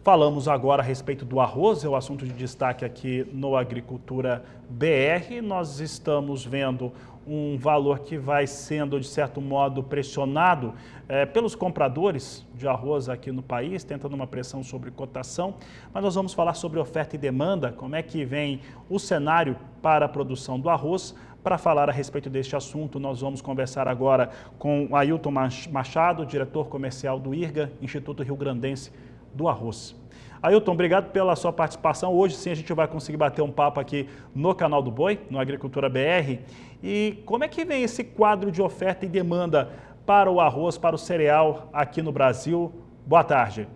Falamos agora a respeito do arroz, é o assunto de destaque aqui no Agricultura BR. Nós estamos vendo um valor que vai sendo, de certo modo, pressionado pelos compradores de arroz aqui no país, tentando uma pressão sobre cotação. Mas nós vamos falar sobre oferta e demanda, como é que vem o cenário para a produção do arroz. Para falar a respeito deste assunto, nós vamos conversar agora com o Ailton Machado, diretor comercial do IRGA, Instituto Rio Grandense do Arroz. Ailton, obrigado pela sua participação. Hoje sim a gente vai conseguir bater um papo aqui no canal do Boi, no Agricultura BR. E como é que vem esse quadro de oferta e demanda para o arroz, para o cereal aqui no Brasil? Boa tarde.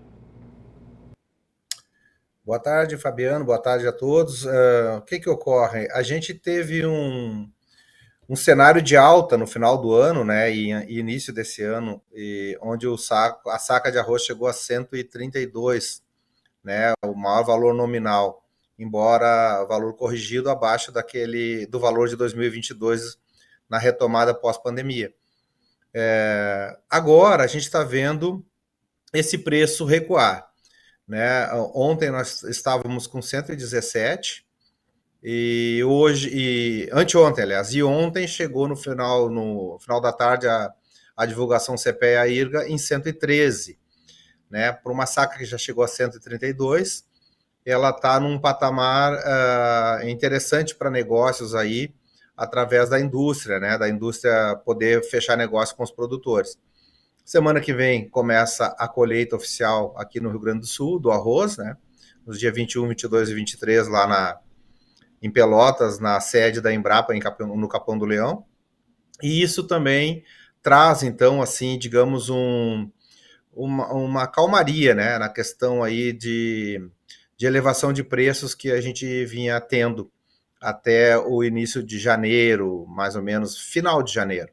Boa tarde, Fabiano. Boa tarde a todos. O que ocorre? A gente teve um cenário de alta no final do ano, né, e início desse ano, onde a saca de arroz chegou a 132, né, o maior valor nominal, embora valor corrigido abaixo do valor de 2022 na retomada pós-pandemia. Agora a gente está vendo esse preço recuar, né? Ontem nós estávamos com 117 e anteontem, aliás, e ontem chegou no final da tarde a divulgação CPEA-IRGA em 113, né? Por uma saca que já chegou a 132, ela está num patamar interessante para negócios aí, através da indústria, né? Da indústria poder fechar negócio com os produtores. Semana que vem começa a colheita oficial aqui no Rio Grande do Sul, do arroz, né? Nos dias 21, 22 e 23, lá em Pelotas, na sede da Embrapa, no Capão do Leão. E isso também traz, então, assim, digamos, uma calmaria, né, na questão aí de elevação de preços que a gente vinha tendo até o início de janeiro, mais ou menos, final de janeiro.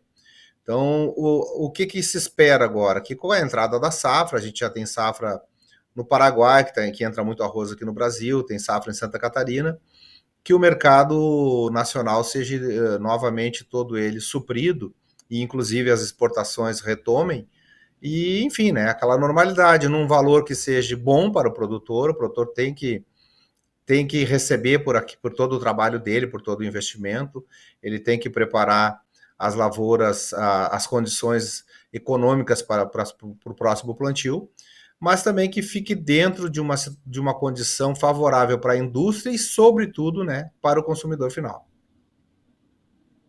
Então, o que se espera agora? Que com a entrada da safra, a gente já tem safra no Paraguai, que entra muito arroz aqui no Brasil, tem safra em Santa Catarina, que o mercado nacional seja novamente todo ele suprido, e inclusive as exportações retomem, e enfim, né, aquela normalidade, num valor que seja bom para o produtor tem que receber por todo o trabalho dele, por todo o investimento, ele tem que preparar as lavouras, as condições econômicas para o próximo plantio, mas também que fique dentro de uma condição favorável para a indústria e, sobretudo, né, para o consumidor final.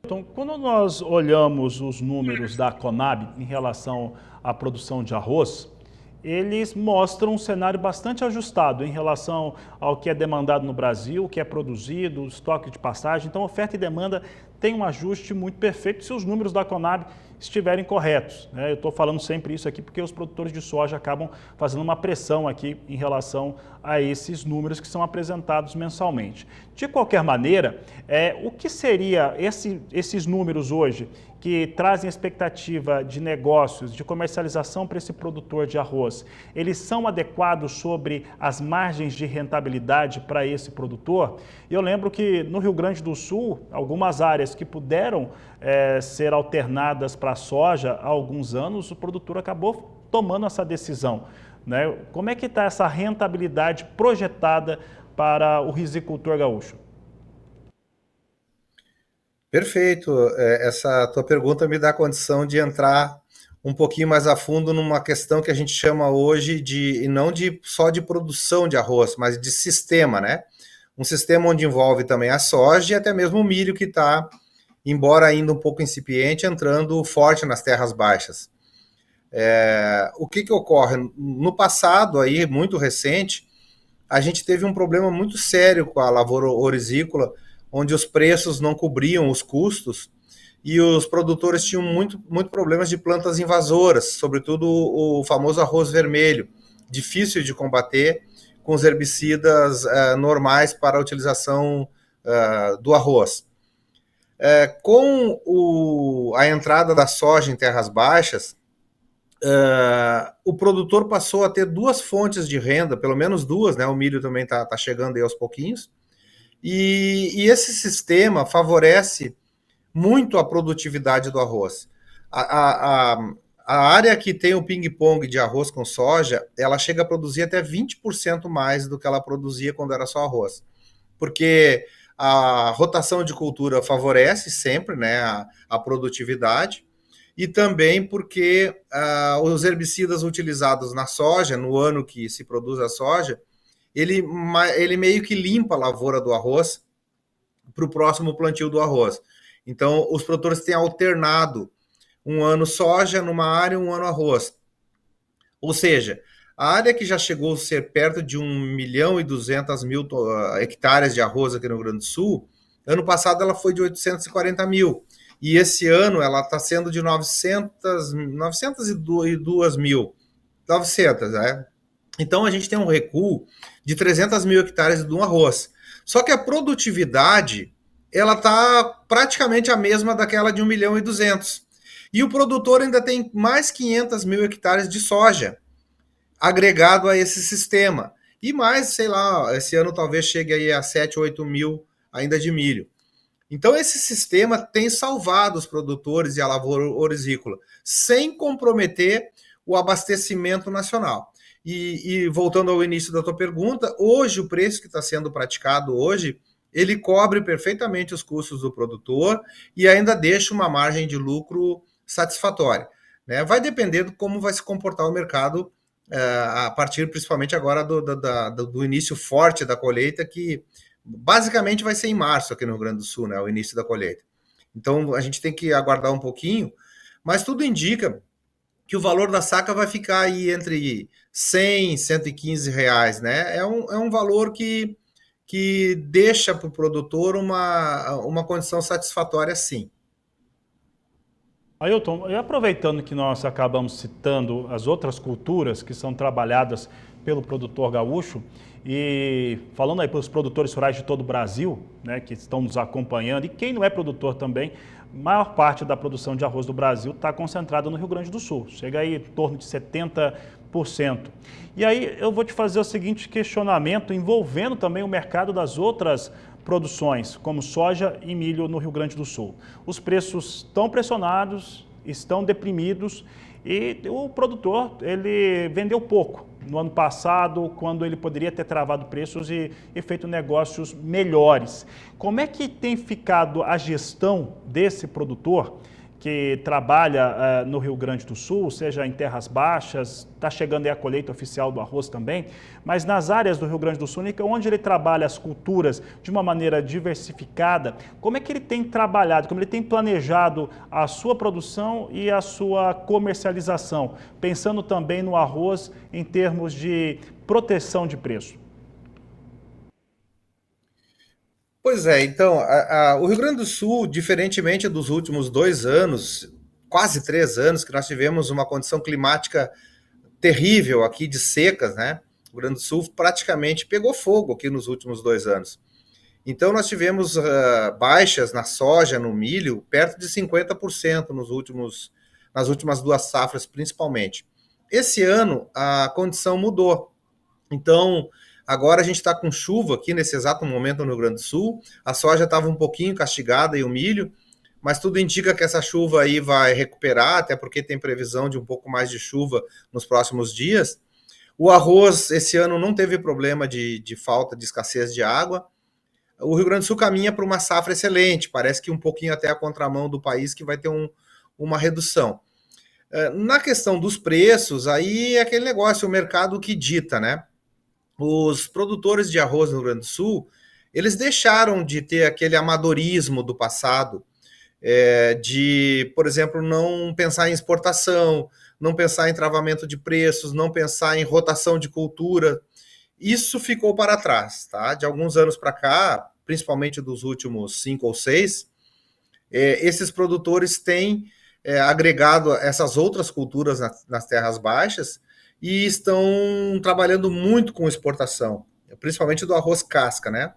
Então, quando nós olhamos os números da Conab em relação à produção de arroz, eles mostram um cenário bastante ajustado em relação ao que é demandado no Brasil, o que é produzido, o estoque de passagem. Então, oferta e demanda tem um ajuste muito perfeito se os números da Conab estiverem corretos, né? Eu estou falando sempre isso aqui porque os produtores de soja acabam fazendo uma pressão aqui em relação a esses números que são apresentados mensalmente. De qualquer maneira, o que seria esses números hoje que trazem expectativa de negócios, de comercialização para esse produtor de arroz, eles são adequados sobre as margens de rentabilidade para esse produtor? Eu lembro que no Rio Grande do Sul, algumas áreas que puderam ser alternadas para a soja há alguns anos, o produtor acabou tomando essa decisão, né? Como é que está essa rentabilidade projetada para o risicultor gaúcho? Perfeito. Essa tua pergunta me dá a condição de entrar um pouquinho mais a fundo numa questão que a gente chama hoje e não só de produção de arroz, mas de sistema, né? Um sistema onde envolve também a soja e até mesmo o milho que está, embora ainda um pouco incipiente, entrando forte nas terras baixas. O que ocorre? No passado, aí, muito recente, a gente teve um problema muito sério com a lavoura orizícola, onde os preços não cobriam os custos e os produtores tinham muito problemas de plantas invasoras, sobretudo o famoso arroz vermelho, difícil de combater com os herbicidas normais para a utilização do arroz. Com a entrada da soja em terras baixas, o produtor passou a ter duas fontes de renda, pelo menos duas, né? O milho também está chegando aí aos pouquinhos, e esse sistema favorece muito a produtividade do arroz. A área que tem o ping-pong de arroz com soja, ela chega a produzir até 20% mais do que ela produzia quando era só arroz. Porque a rotação de cultura favorece sempre, né, a produtividade, e também porque os herbicidas utilizados na soja, no ano que se produz a soja, ele meio que limpa a lavoura do arroz para o próximo plantio do arroz. Então, os produtores têm alternado um ano soja numa área, um ano arroz. Ou seja, a área que já chegou a ser perto de 1.200.000 hectares de arroz aqui no Rio Grande do Sul, ano passado ela foi de 840 mil. E esse ano ela está sendo de 902 mil. 900, né? Então a gente tem um recuo de 300 mil hectares de um arroz. Só que a produtividade ela está praticamente a mesma daquela de 1.200.000. E o produtor ainda tem mais 500 mil hectares de soja agregado a esse sistema. E mais, sei lá, esse ano talvez chegue aí a 7, 8 mil ainda de milho. Então esse sistema tem salvado os produtores e a lavoura orizícola, sem comprometer o abastecimento nacional. E voltando ao início da tua pergunta, hoje o preço que está sendo praticado hoje, ele cobre perfeitamente os custos do produtor e ainda deixa uma margem de lucro satisfatória. Né? Vai depender de como vai se comportar o mercado a partir principalmente agora do início forte da colheita, que basicamente vai ser em março aqui no Rio Grande do Sul, né, o início da colheita. Então a gente tem que aguardar um pouquinho, mas tudo indica que o valor da saca vai ficar aí entre 100 e 115 reais, né? É um valor que deixa para o produtor uma condição satisfatória, sim. Ailton, e aproveitando que nós acabamos citando as outras culturas que são trabalhadas pelo produtor gaúcho, e falando aí para os produtores rurais de todo o Brasil, né, que estão nos acompanhando, e quem não é produtor também, a maior parte da produção de arroz do Brasil está concentrada no Rio Grande do Sul, chega aí em torno de 70%. E aí eu vou te fazer o seguinte questionamento, envolvendo também o mercado das outras produções, como soja e milho no Rio Grande do Sul. Os preços estão pressionados, estão deprimidos e o produtor ele vendeu pouco no ano passado, quando ele poderia ter travado preços e feito negócios melhores. Como é que tem ficado a gestão desse produtor que trabalha no Rio Grande do Sul, seja em terras baixas, está chegando aí a colheita oficial do arroz também, mas nas áreas do Rio Grande do Sul, onde ele trabalha as culturas de uma maneira diversificada, como é que ele tem trabalhado, como ele tem planejado a sua produção e a sua comercialização, pensando também no arroz em termos de proteção de preço? Pois é, então, o Rio Grande do Sul, diferentemente dos últimos 2 anos, quase 3 anos, que nós tivemos uma condição climática terrível aqui de secas, né? O Rio Grande do Sul praticamente pegou fogo aqui nos últimos 2 anos. Então, nós tivemos baixas na soja, no milho, perto de 50% nas últimas 2 safras, principalmente. Esse ano, a condição mudou. Então, agora a gente está com chuva aqui nesse exato momento no Rio Grande do Sul. A soja estava um pouquinho castigada e o milho, mas tudo indica que essa chuva aí vai recuperar, até porque tem previsão de um pouco mais de chuva nos próximos dias. O arroz, esse ano, não teve problema de falta, de escassez de água. O Rio Grande do Sul caminha para uma safra excelente, parece que um pouquinho até a contramão do país, que vai ter uma redução. Na questão dos preços, aí é aquele negócio, o mercado que dita, né? Os produtores de arroz no Rio Grande do Sul, eles deixaram de ter aquele amadorismo do passado, de, por exemplo, não pensar em exportação, não pensar em travamento de preços, não pensar em rotação de cultura. Isso ficou para trás, tá? De alguns anos para cá, principalmente dos últimos 5 ou 6, esses produtores têm agregado essas outras culturas nas terras baixas e estão trabalhando muito com exportação, principalmente do arroz casca, né?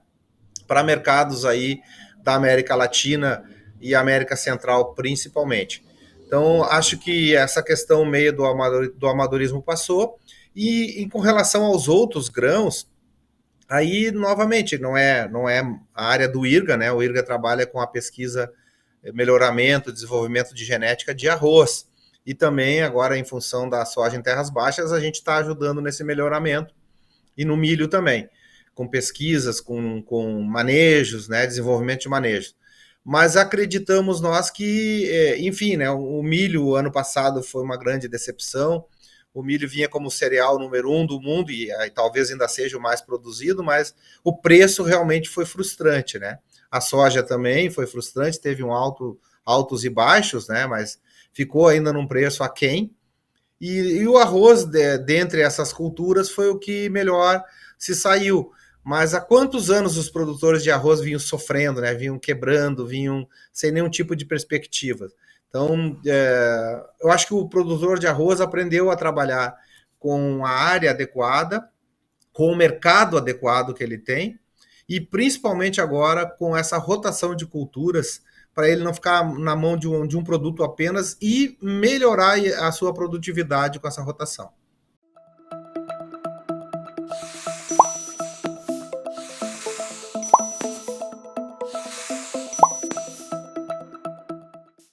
Para mercados aí da América Latina e América Central, principalmente. Então, acho que essa questão meio do amadorismo passou. E com relação aos outros grãos, aí, novamente, não é a área do IRGA, né? O IRGA trabalha com a pesquisa, melhoramento, desenvolvimento de genética de arroz. e também agora em função da soja em terras baixas, a gente está ajudando nesse melhoramento, e no milho também, com pesquisas, com manejos, né, desenvolvimento de manejos. Mas acreditamos nós que, enfim, né, o milho ano passado foi uma grande decepção. O milho vinha como o cereal número 1 do mundo e talvez ainda seja o mais produzido, mas o preço realmente foi frustrante, né? A soja também foi frustrante, teve altos e baixos, né? Mas ficou ainda num preço aquém. E o arroz, dentre essas culturas, foi o que melhor se saiu. Mas há quantos anos os produtores de arroz vinham sofrendo, né? Vinham quebrando, vinham sem nenhum tipo de perspectiva. Então, eu acho que o produtor de arroz aprendeu a trabalhar com a área adequada, com o mercado adequado que ele tem, e principalmente agora com essa rotação de culturas, para ele não ficar na mão de um produto apenas e melhorar a sua produtividade com essa rotação.